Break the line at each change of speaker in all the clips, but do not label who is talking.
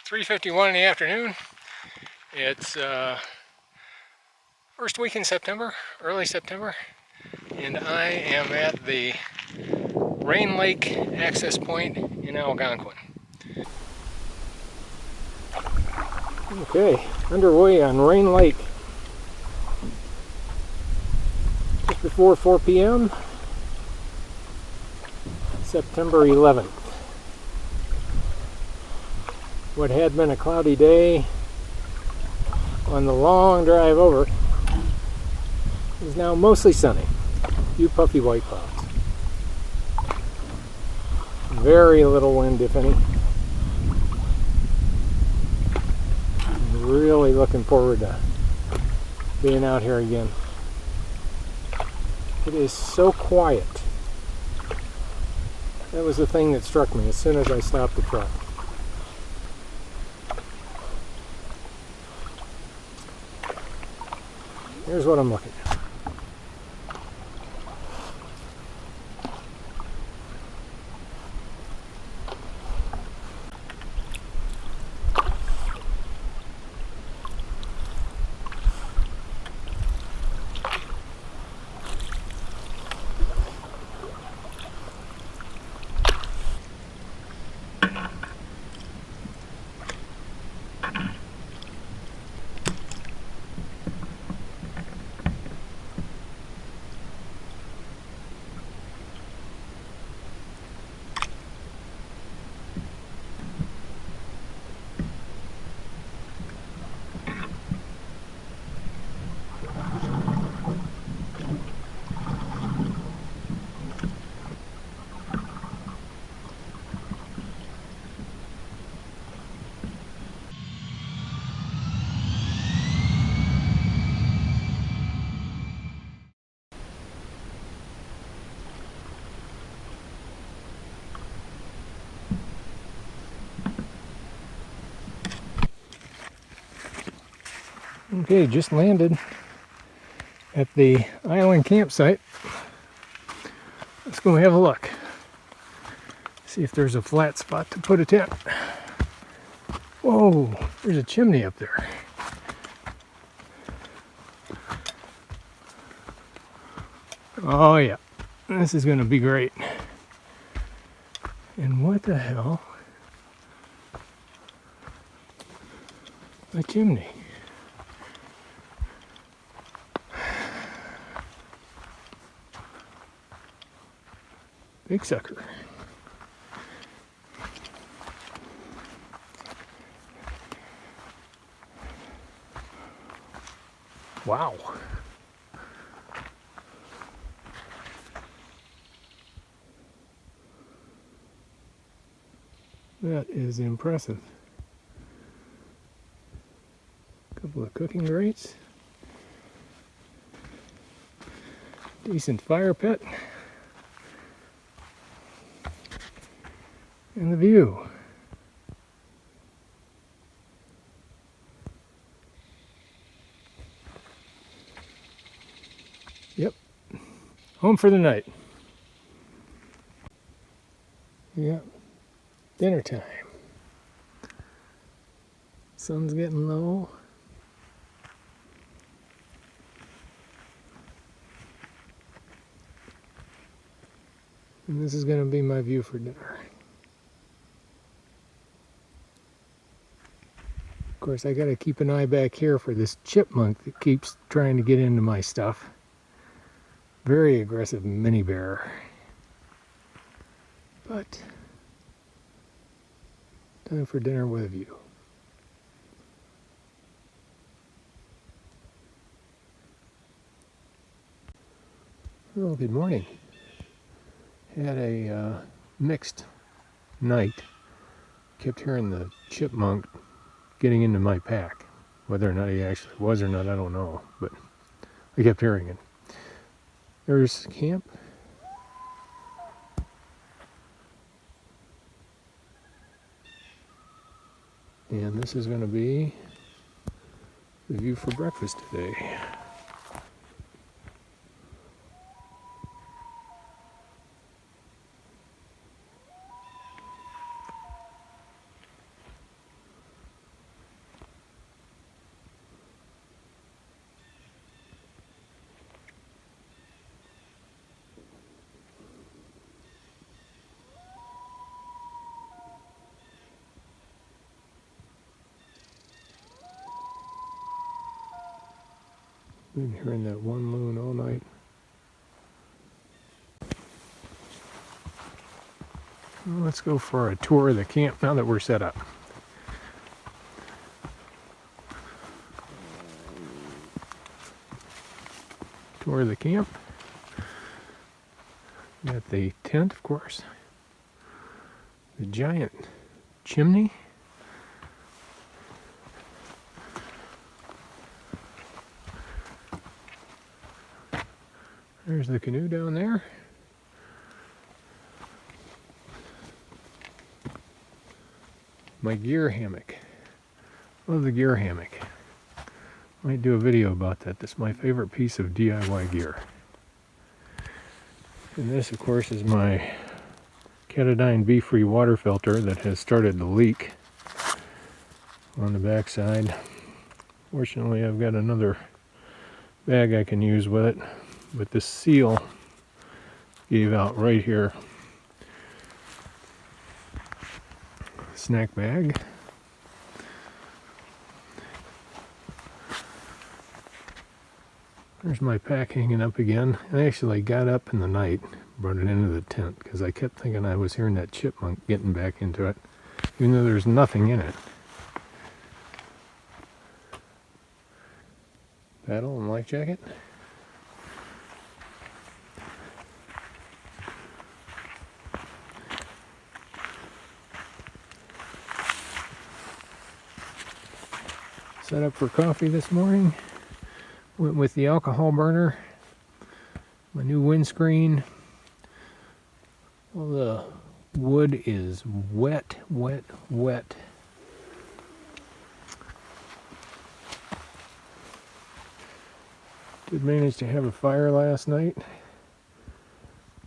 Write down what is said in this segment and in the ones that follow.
3:51 in the afternoon. It's first week in September, early September, and I am at the Rain Lake access point in Algonquin. Okay, underway on Rain Lake. Just before 4 p.m., September 11th. What had been a cloudy day on the long drive over is now mostly sunny. A few puffy white clouds. Very little wind, if any. I'm really looking forward to being out here again. It is so quiet. That was the thing that struck me as soon as I stopped the truck. Here's what I'm looking at. Okay, just landed at the island campsite. Let's go have a look. See if there's a flat spot to put a tent. Whoa, there's a chimney up there. Oh yeah, this is gonna be great. And what the hell? A chimney. Big sucker. Wow. That is impressive. A couple of cooking grates. Decent fire pit. And the view. Yep. Home for the night. Yep. Dinner time. Sun's getting low. And this is going to be my view for dinner. Of course, I got to keep an eye back here for this chipmunk that keeps trying to get into my stuff. Very aggressive mini bear. But time for dinner with a view. Well, good morning. Had a mixed night. Kept hearing the chipmunk getting into my pack. Whether or not he actually was or not, I don't know. But I kept hearing it. There's camp. And this is going to be the view for breakfast today. Been hearing that one loon all night. Well, let's go for a tour of the camp now that we're set up. Tour of the camp. Got the tent, of course. The giant chimney. There's the canoe down there. My gear hammock. Love the gear hammock. Might do a video about that. That's my favorite piece of DIY gear. And this, of course, is my Canoe bee-free water filter that has started to leak on the back side. Fortunately, I've got another bag I can use with it, but this seal gave out right here. Snack bag. There's my pack hanging up again. I actually got up in the night, brought it into the tent because I kept thinking I was hearing that chipmunk getting back into it, even though there's nothing in it. Paddle and life jacket. Set up for coffee this morning. Went with the alcohol burner, my new windscreen. Well, the wood is wet, wet, wet. Did manage to have a fire last night,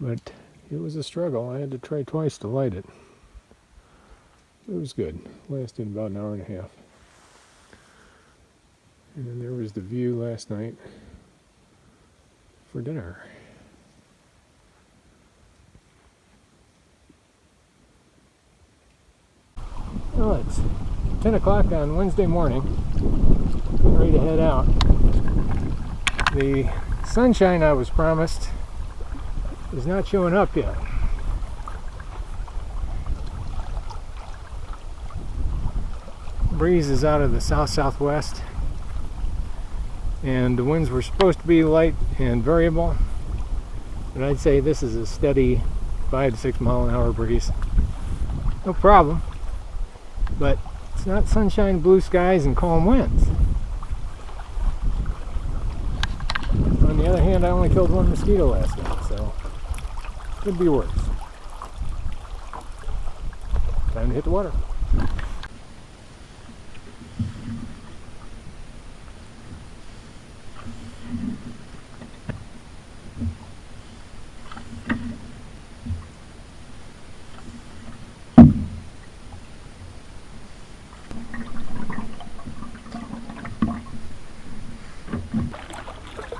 but it was a struggle. I had to try twice to light it. It was good. Lasted about an hour and a half. And then there was the view last night for dinner. Well, it's 10 o'clock on Wednesday morning. Getting ready to head out. The sunshine I was promised is not showing up yet. Breeze is out of the south-southwest. And the winds were supposed to be light and variable, but I'd say this is a steady 5 to 6 mile an hour breeze. No problem, but it's not sunshine, blue skies, and calm winds. On the other hand, I only killed one mosquito last night, so could be worse. Time to hit the water.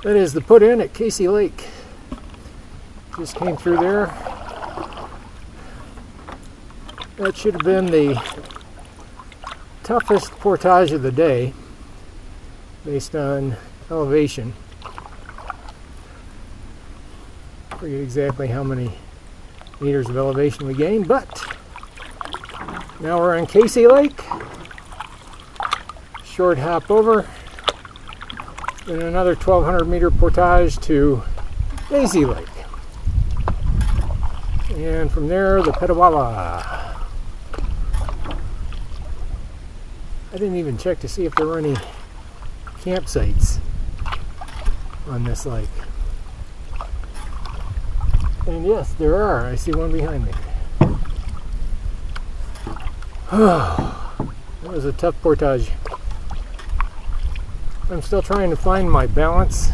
That is the put-in at Casey Lake. Just came through there. That should have been the toughest portage of the day based on elevation. I forget exactly how many meters of elevation we gained, but now we're on Casey Lake. Short hop over. Then another 1,200 meter portage to Daisy Lake. And from there, the Petawawa. I didn't even check to see if there were any campsites on this lake. And yes, there are. I see one behind me. That was a tough portage. I'm still trying to find my balance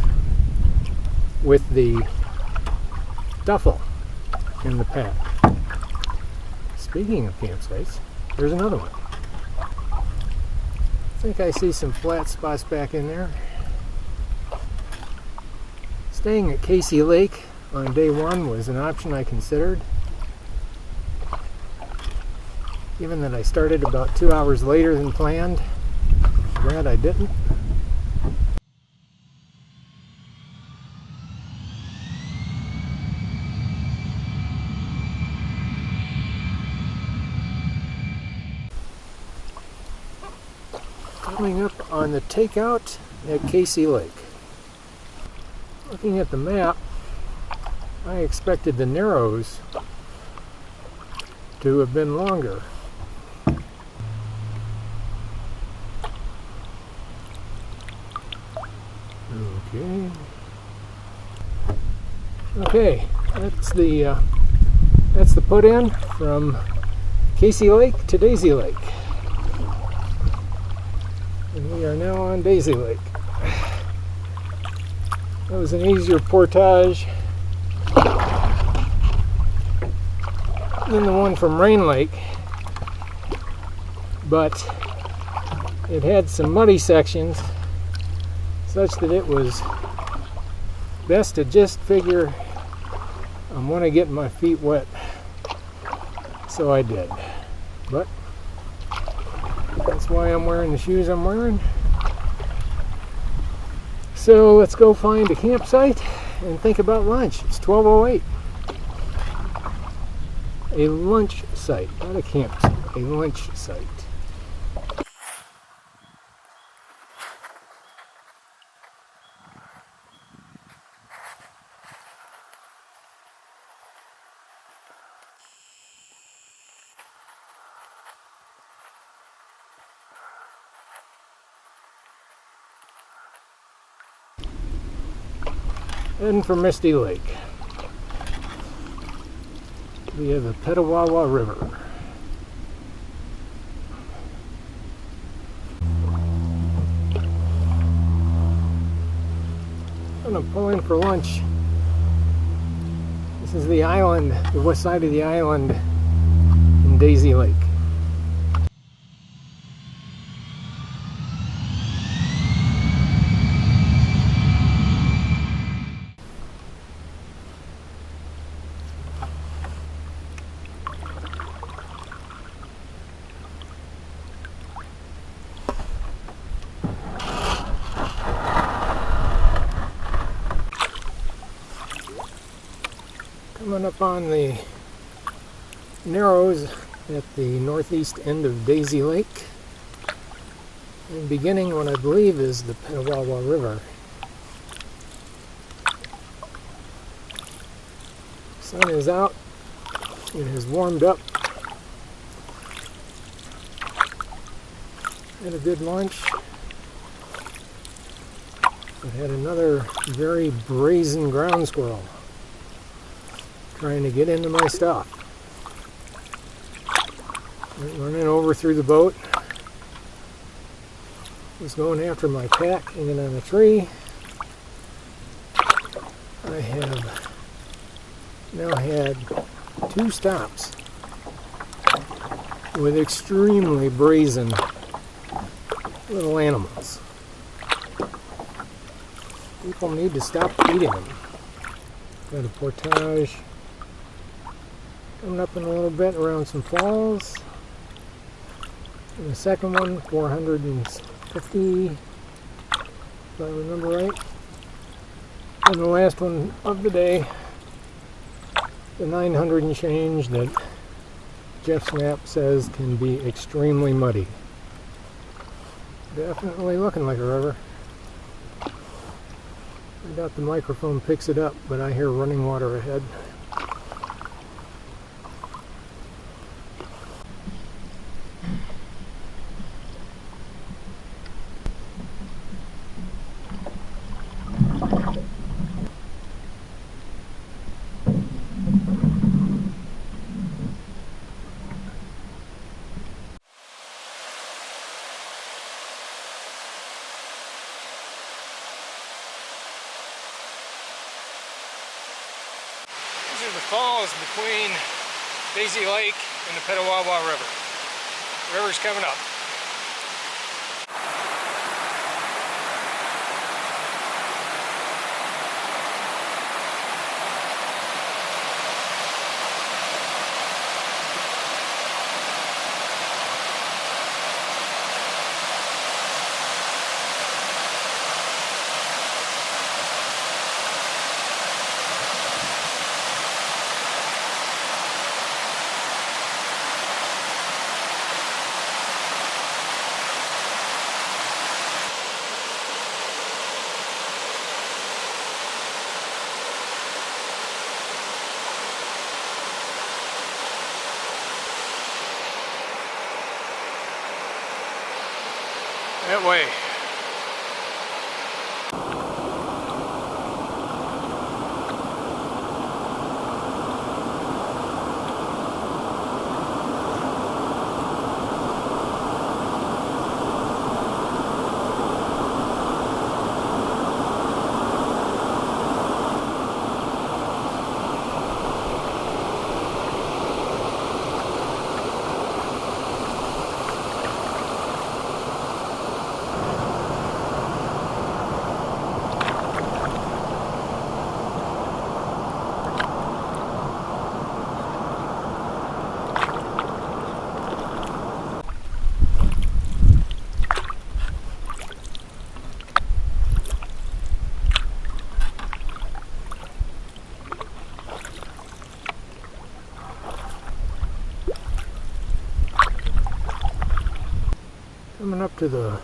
with the duffel in the pack. Speaking of campsites, there's another one. I think I see some flat spots back in there. Staying at Casey Lake on day one was an option I considered. Given that I started about 2 hours later than planned, I'm glad I didn't. on the takeout at Casey Lake. Looking at the map, I expected the Narrows to have been longer. Okay, that's the put in from Casey Lake to Daisy Lake. And we are now on Daisy Lake. That was an easier portage than the one from Rain Lake, but it had some muddy sections such that it was best to just figure I'm going to get my feet wet. So I did. But that's why I'm wearing the shoes I'm wearing. So let's go find a campsite and think about lunch. It's 12:08. A lunch site, not a campsite, a lunch site. Heading for Misty Lake via the Petawawa River. I'm gonna pull in for lunch. This is the island, the west side of the island in Daisy Lake. Coming up on the Narrows at the northeast end of Daisy Lake, and beginning what I believe is the Petawawa River. Sun is out. It has warmed up. Had a good lunch. But had another very brazen ground squirrel trying to get into my stuff. Went running over through the boat. Was going after my pack hanging on a tree. I have now had 2 stops with extremely brazen little animals. People need to stop feeding them. Got a portage coming up in a little bit around some falls. And the second one, 450, if I remember right. And the last one of the day, the 900 and change that Jeff's map says can be extremely muddy. Definitely looking like a river. I doubt the microphone picks it up, but I hear running water ahead. These are the falls between Daisy Lake and the Petawawa River. The river's coming up. That way. Coming up to the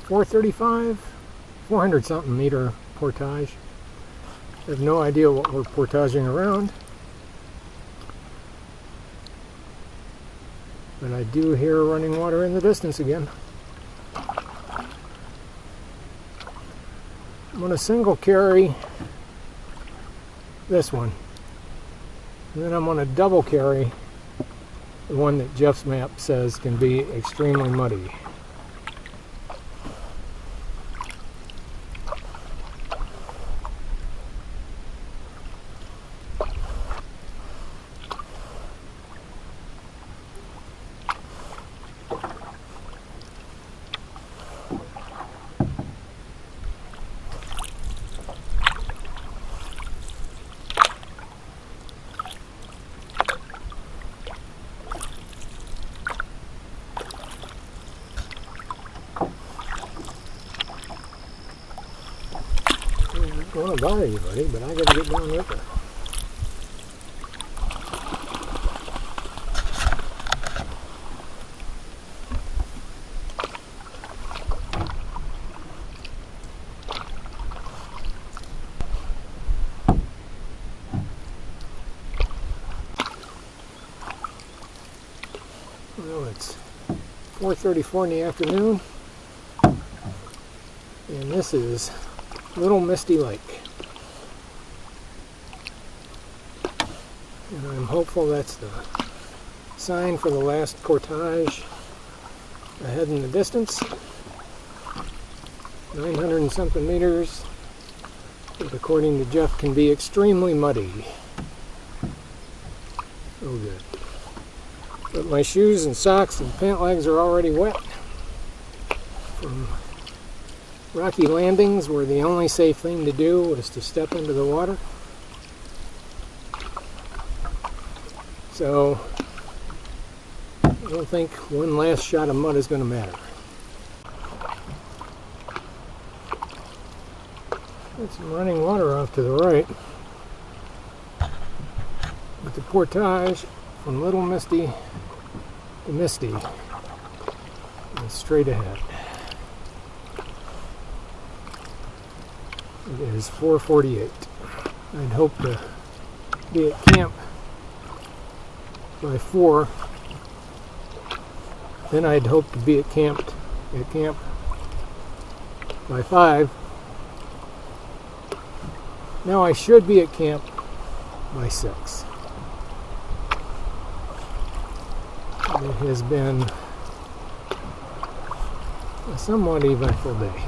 400 something meter portage. I have no idea what we're portaging around, but I do hear running water in the distance again. I'm going to single carry this one, and then I'm going to double carry the one that Jeff's map says can be extremely muddy. I don't want to bother you, buddy, but I gotta get down river. Well, it's 4:34 in the afternoon, and this is Little Misty Lake. And I'm hopeful that's the sign for the last portage ahead in the distance. 900 and something meters, but according to Jeff can be extremely muddy. Oh good. But my shoes and socks and pant legs are already wet from rocky landings, where the only safe thing to do was to step into the water. So I don't think one last shot of mud is going to matter. Got some running water off to the right, but the portage from Little Misty to Misty is straight ahead. It is 4:48. I'd hope to be at camp by 4. Then I'd hope to be at camp by 5. Now I should be at camp by 6. It has been a somewhat eventful day.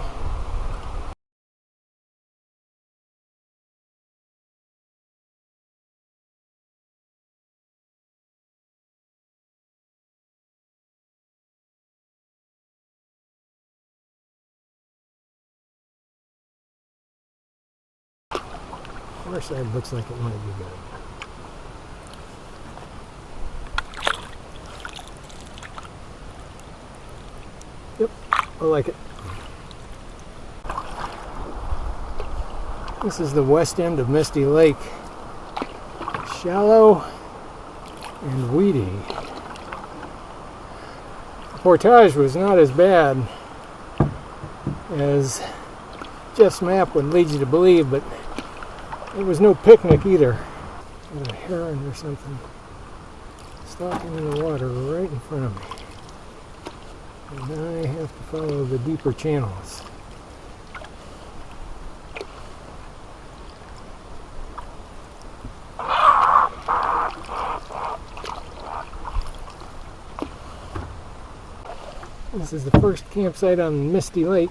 Our side looks like it might be good. Yep, I like it. This is the west end of Misty Lake. Shallow and weedy. The portage was not as bad as Jeff's map would lead you to believe, but it was no picnic either. There's a heron or something stalking in the water right in front of me. And I have to follow the deeper channels. This is the first campsite on Misty Lake.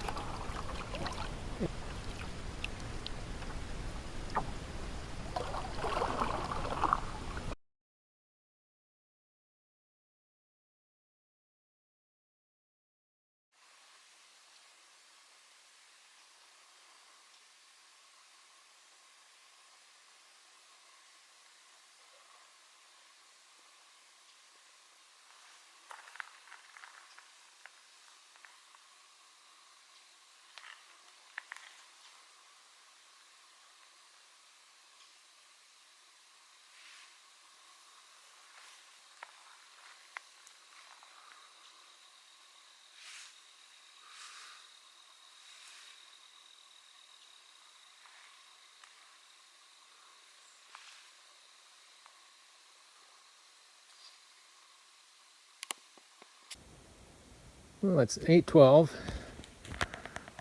Well, it's 8:12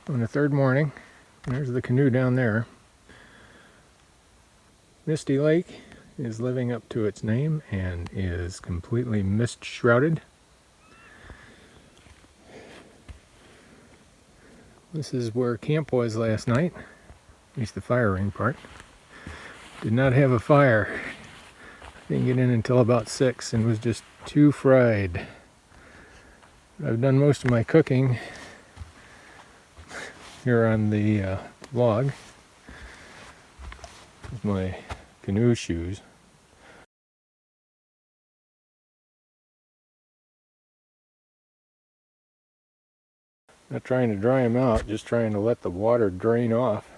on the third morning. There's the canoe down there. Misty Lake is living up to its name and is completely mist shrouded. This is where camp was last night, at least the firing part. Did not have a fire. Didn't get in until about 6 and was just too fried. I've done most of my cooking here on the log with my canoe shoes. Not trying to dry them out, just trying to let the water drain off.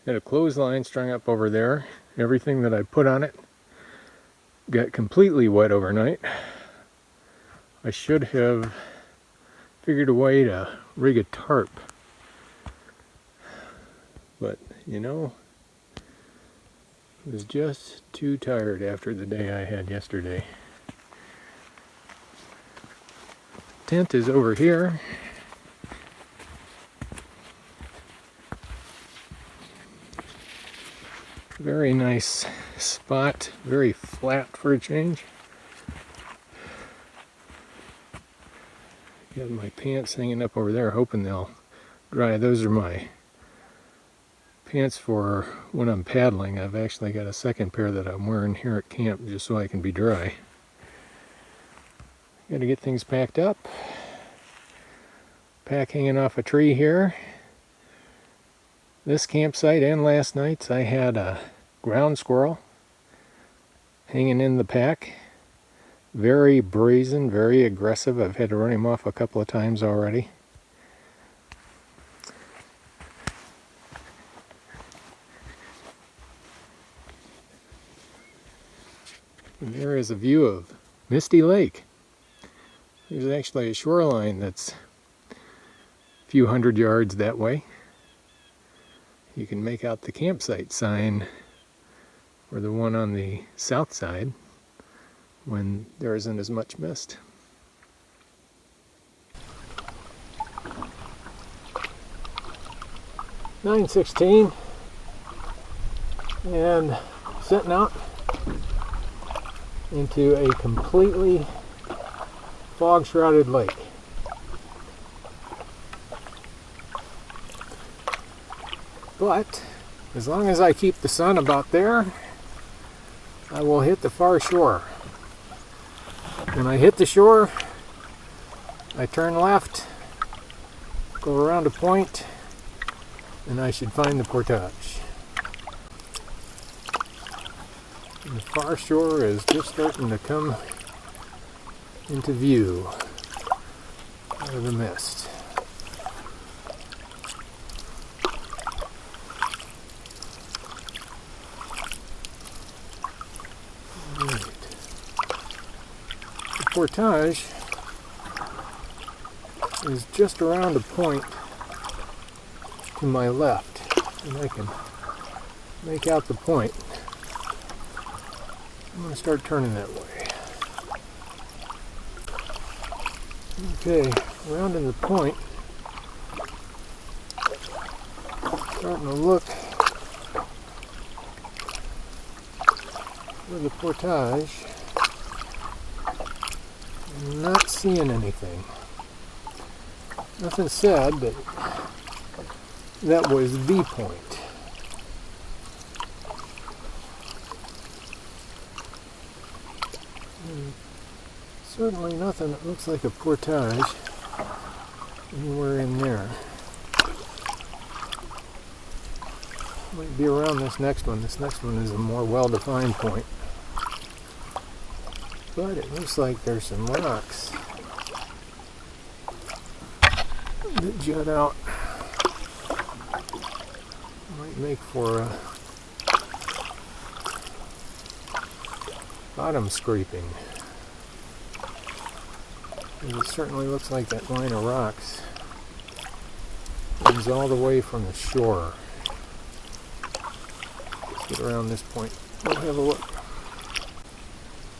Got a clothesline strung up over there. Everything that I put on it got completely wet overnight. I should have figured a way to rig a tarp, but you know, I was just too tired after the day I had yesterday. Tent is over here. Very nice spot, very flat for a change. Got my pants hanging up over there, hoping they'll dry. Those are my pants for when I'm paddling. I've actually got a second pair that I'm wearing here at camp just so I can be dry. Got to get things packed up. Pack hanging off a tree here. This campsite and last night's, I had a ground squirrel hanging in the pack. Very brazen, very aggressive. I've had to run him off a couple of times already. And there is a view of Misty Lake. There's actually a shoreline that's a few hundred yards that way. You can make out the campsite sign or the one on the south side when there isn't as much mist. (9:16) and setting out into a completely fog-shrouded lake. But as long as I keep the sun about there, I will hit the far shore. When I hit the shore, I turn left, go around a point, and I should find the portage. And the far shore is just starting to come into view out of the mist. Portage is just around a point to my left, and I can make out the point. I'm going to start turning that way. Okay, rounding the point, starting to look for the portage. I'm not seeing anything. Nothing said, but that was the point. Certainly nothing that looks like a portage anywhere in there. Might be around this next one. This next one is a more well-defined point. But it looks like there's some rocks that jut out. Might make for a bottom scraping. It certainly looks like that line of rocks comes all the way from the shore. Let's get around this point. We'll have a look.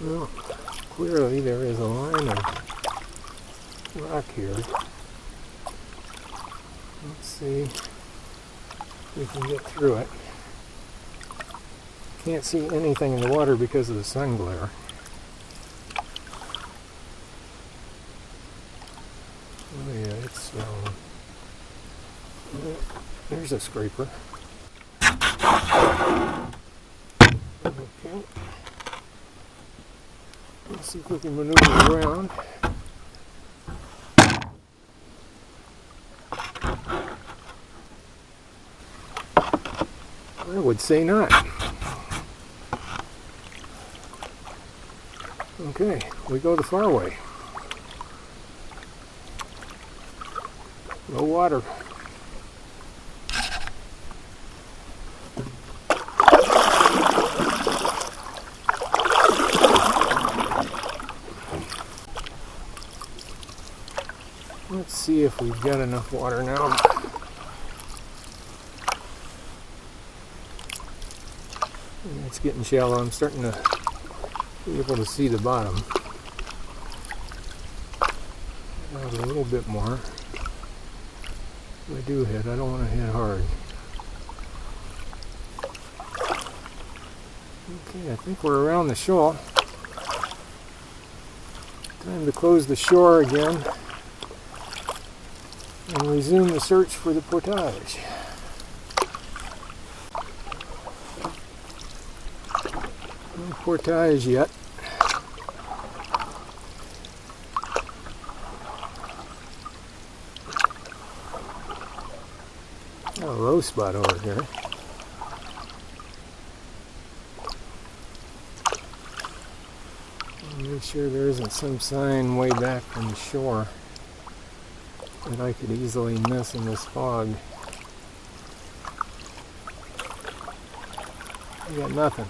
Well, clearly there is a line of rock here. Let's see if we can get through it. Can't see anything in the water because of the sun glare. Oh yeah, it's there's a scraper. Okay. Let's see if we can maneuver around. I would say not. Okay, we go the far way. Low water. Let's see if we've got enough water now. It's getting shallow. I'm starting to be able to see the bottom. Add a little bit more. If I do hit, I don't want to hit hard. Okay, I think we're around the shoal. Time to close the shore again and resume the search for the portage. No portage yet. Got a low spot over here. Make sure there isn't some sign way back from the shore that I could easily miss in this fog. I got nothing.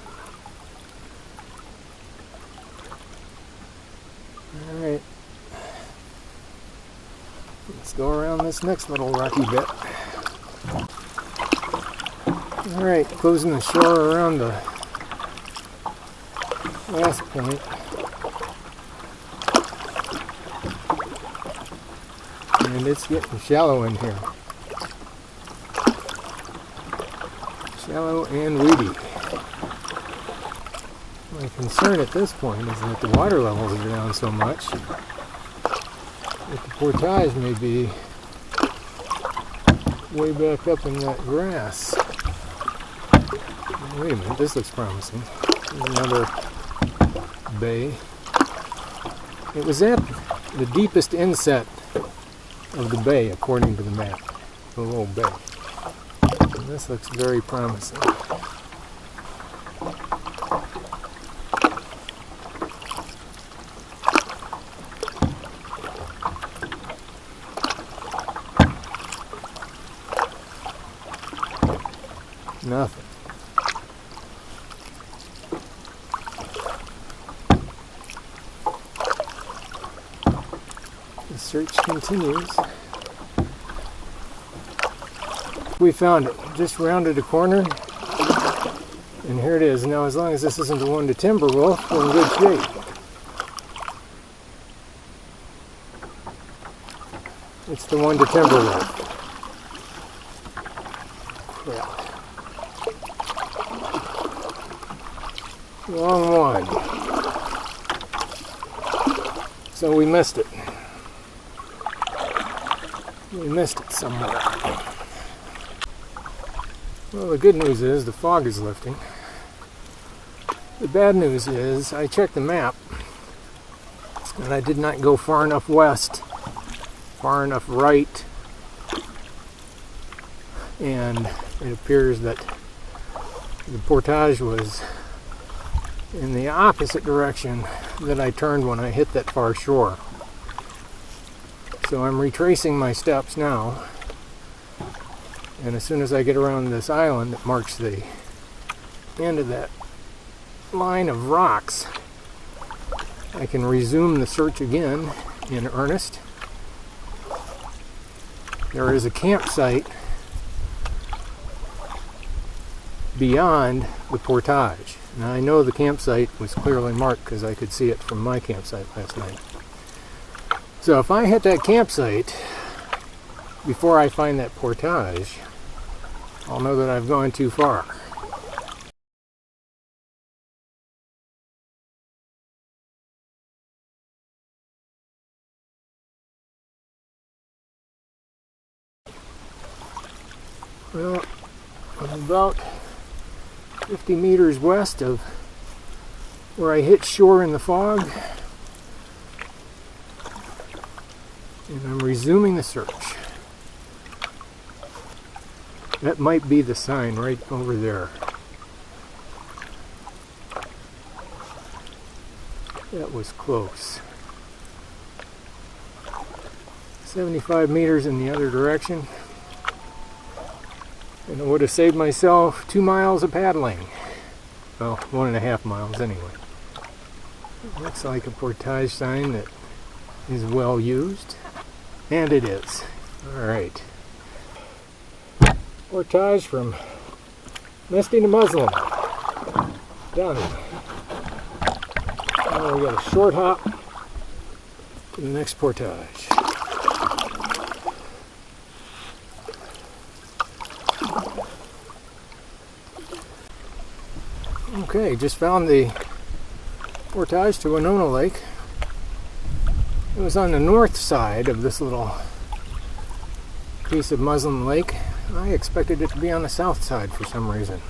Alright. Let's go around this next little rocky bit. Alright, closing the shore around the last point. And it's getting shallow in here. Shallow and weedy. My concern at this point is that the water levels are down so much that the portage may be way back up in that grass. Wait a minute, this looks promising. There's another bay. It was at the deepest inset of the bay, according to the map. The little bay. And this looks very promising. Nothing. The search continues. We found it. Just rounded a corner. And here it is. Now, as long as this isn't the one to Timberwolf, we're in good shape. It's the one to Timberlake. Crap. Wrong one. So we missed it. We missed it somewhere. Well, the good news is the fog is lifting. The bad news is I checked the map and I did not go far enough west, far enough right, and it appears that the portage was in the opposite direction that I turned when I hit that far shore. So I'm retracing my steps now, and as soon as I get around this island that marks the end of that line of rocks, I can resume the search again in earnest. There is a campsite beyond the portage. Now I know the campsite was clearly marked because I could see it from my campsite last night. So if I hit that campsite before I find that portage, I'll know that I've gone too far. Well, I'm about 50 meters west of where I hit shore in the fog, and I'm resuming the search. That might be the sign right over there. That was close. 75 meters in the other direction. And it would have saved myself 2 miles of paddling. Well, 1.5 miles anyway. It looks like a portage sign that is well used. And it is. Alright. Portage from Misty to Muslim. Done. Now we got a short hop to the next portage. Okay, just found the portage to Winona Lake. It was on the north side of this little piece of Muslim Lake. I expected it to be on the south side for some reason.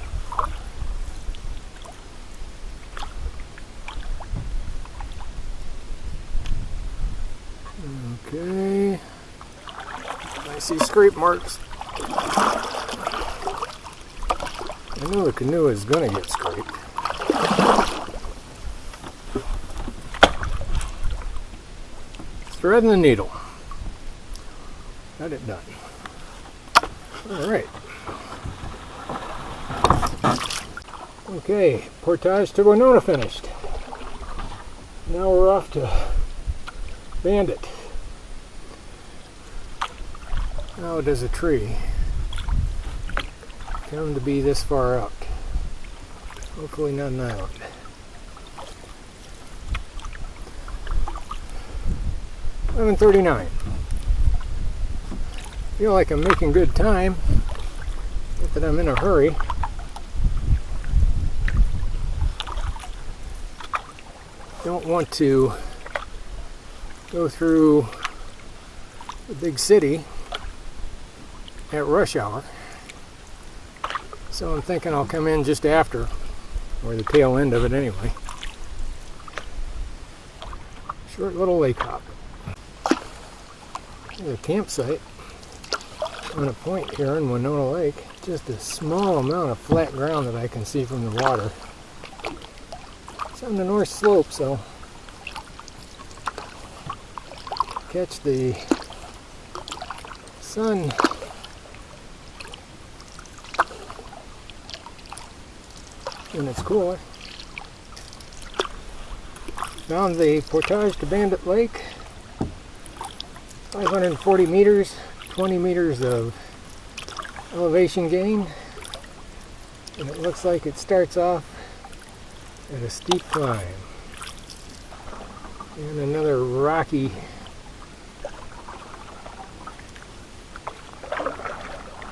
Okay, I see scrape marks. I know the canoe is going to get scraped. Threading the needle. Got it done. Alright. Okay, portage to Winona finished. Now we're off to Bandit. How does a tree come to be this far out? Hopefully not an island. $11:39. Feel like I'm making good time. Not that I'm in a hurry. Don't want to go through the big city at rush hour. So I'm thinking I'll come in just after, or the tail end of it anyway. Short little lake hop. There's a campsite on a point here in Winona Lake. Just a small amount of flat ground that I can see from the water. It's on the north slope, so catch the sun when it's cooler. Found the portage to Bandit Lake. 540 meters, 20 meters of elevation gain, and it looks like it starts off at a steep climb and another rocky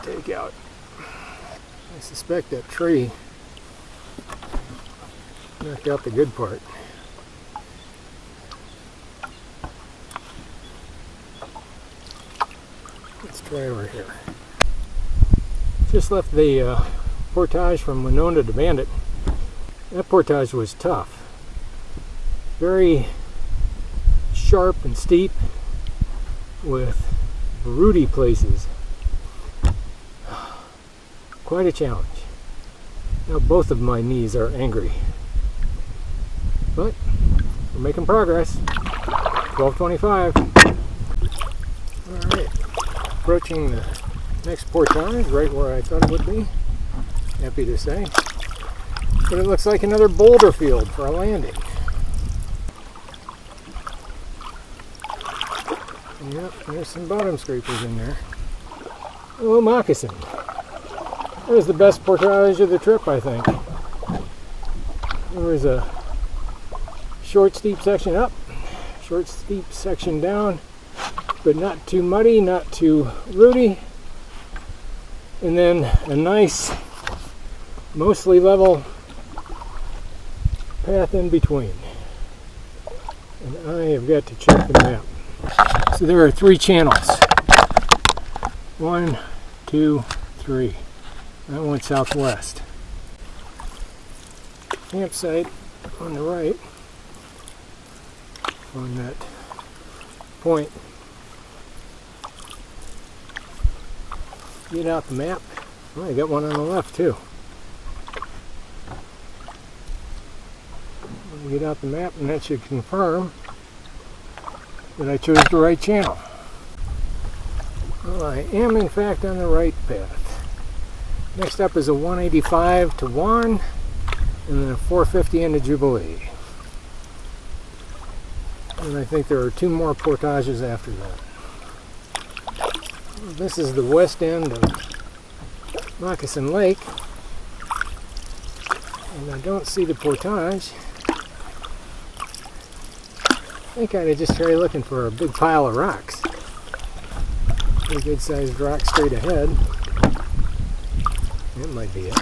take out. I suspect that tree knocked out the good part. Let's try over here. Just left the portage from Winona to Bandit. That portage was tough. Very sharp and steep with rooty places. Quite a challenge. Now both of my knees are angry. But we're making progress. 12:25. Alright. Approaching the next portage, right where I thought it would be. Happy to say. But it looks like another boulder field for a landing. Yep, there's some bottom scrapers in there. A little Moccasin. That was the best portage of the trip, I think. There was a short, steep section up, short, steep section down, but not too muddy, not too rooty. And then a nice, mostly level path in between. And I have got to check the map. So there are 3 channels. 1, 2, 3. That went southwest. Campsite on the right, on that point. Get out the map. Oh, I got one on the left too. Get out the map, and that should confirm that I chose the right channel. Well, I am in fact on the right path. Next up is a 185 to Juan, and then a 450 into Jubilee. And I think there are 2 more portages after that. This is the west end of Moccasin Lake, and I don't see the portage. I think I'd just try looking for a big pile of rocks. A good sized rock straight ahead. That might be it.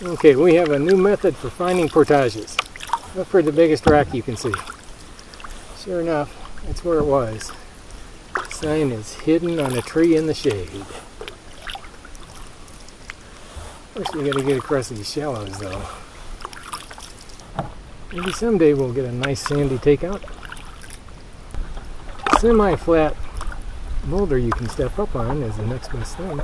Okay, we have a new method for finding portages. Look for the biggest rock you can see. Sure enough, that's where it was. The sign is hidden on a tree in the shade. First we gotta get across these shallows though. Maybe someday we'll get a nice sandy takeout. Semi-flat boulder you can step up on is the next best thing.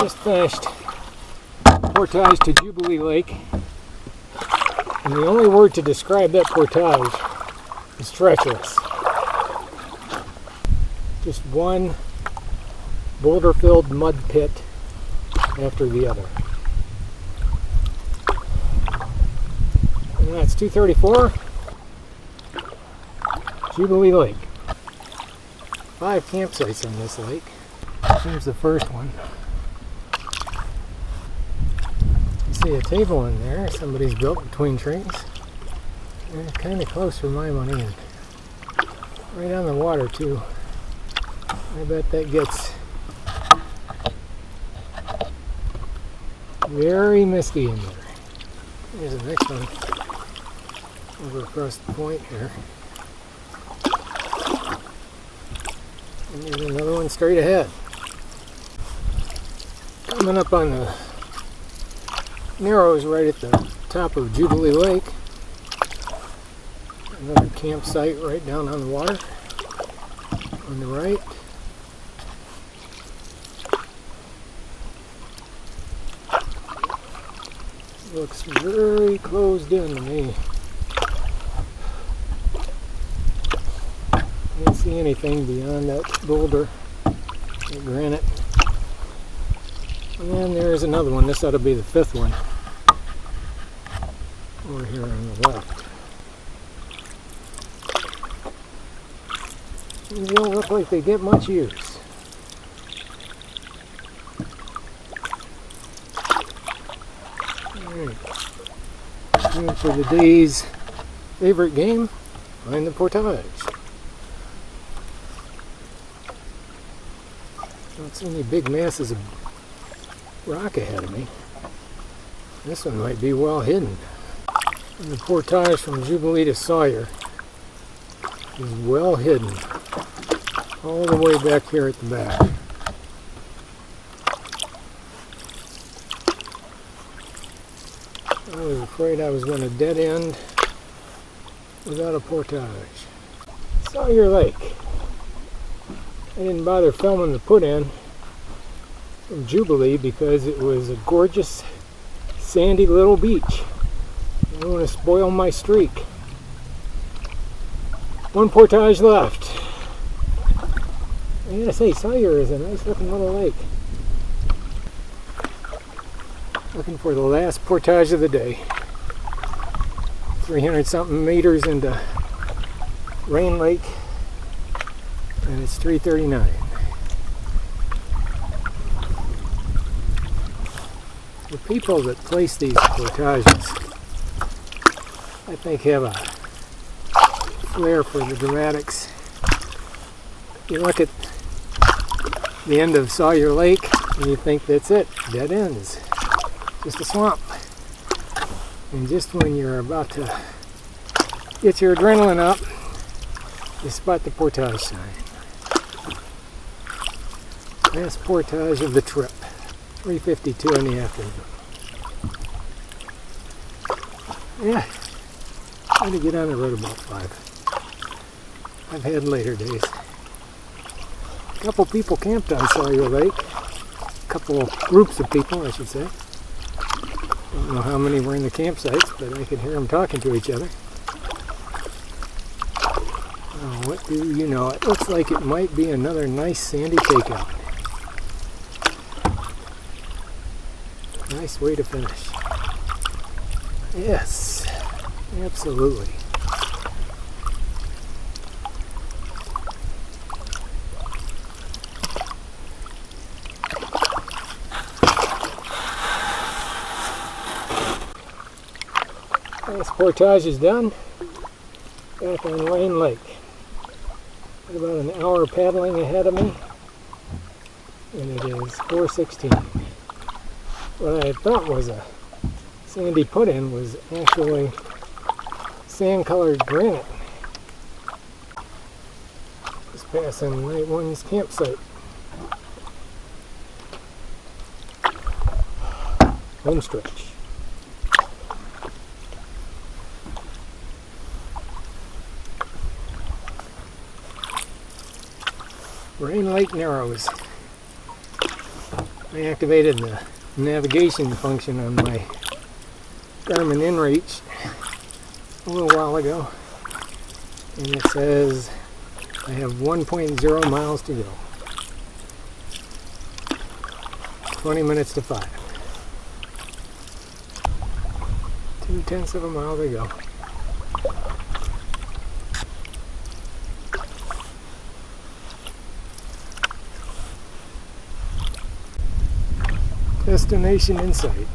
Just finished portage to Jubilee Lake, and the only word to describe that portage is treacherous. Just one boulder-filled mud pit after the other. And that's 234 Jubilee Lake. 5 campsites on this lake. Here's the first one. You see a table in there somebody's built between trees. And it's kind of close for my money, and right on the water too. I bet that gets very misty in there. Here's the next one over across the point here. And there's another one straight ahead. Coming up on the narrows right at the top of Jubilee Lake. Another campsite right down on the water on the right. Looks very closed in to me. Can't see anything beyond that boulder, that granite. And there's another one. This ought to be the 5th one. Over here on the left. These don't look like they get much use. Alright. And for the day's favorite game, find the portage. Don't see any big masses of rock ahead of me. This one might be well hidden. And the portage from Jubilee to Sawyer is well hidden, all the way back here at the back. I was afraid I was going to dead end without a portage. Sawyer Lake. I didn't bother filming the put-in from Jubilee because it was a gorgeous sandy little beach. I don't want to spoil my streak. One portage left. I gotta say, Sawyer is a nice looking little lake. Looking for the last portage of the day. 300 something meters into Rain Lake, and it's 3:39. The people that place these portages, I think, have a flair for the dramatics. You look at the end of Sawyer Lake and you think that's it, dead ends, just a swamp. And just when you're about to get your adrenaline up, you spot the portage sign. Last portage of the trip, 3:52 in the afternoon. Yeah, try to get on the road about 5. I've had later days. A couple people camped on Sawyer Lake. A couple groups of people, I should say. Don't know how many were in the campsites, but I could hear them talking to each other. Oh, what do you know? It looks like it might be another nice sandy takeout. Nice way to finish. Yes, absolutely. Last portage is done. Back on Rain Lake. Got about an hour paddling ahead of me, and it is 4:16. What I thought was a sandy put-in was actually sand-colored granite. Just passing Night One's campsite. Home stretch. Rain Lake Narrows. I activated the navigation function on my Garmin InReach a little while ago, and it says I have 1.0 miles to go. 20 minutes to 5. 0.2 of a mile to go. Destination in sight.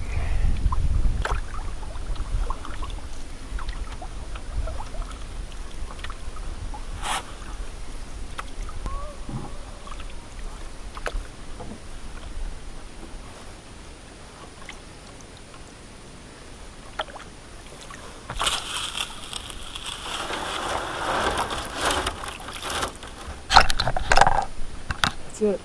That's it.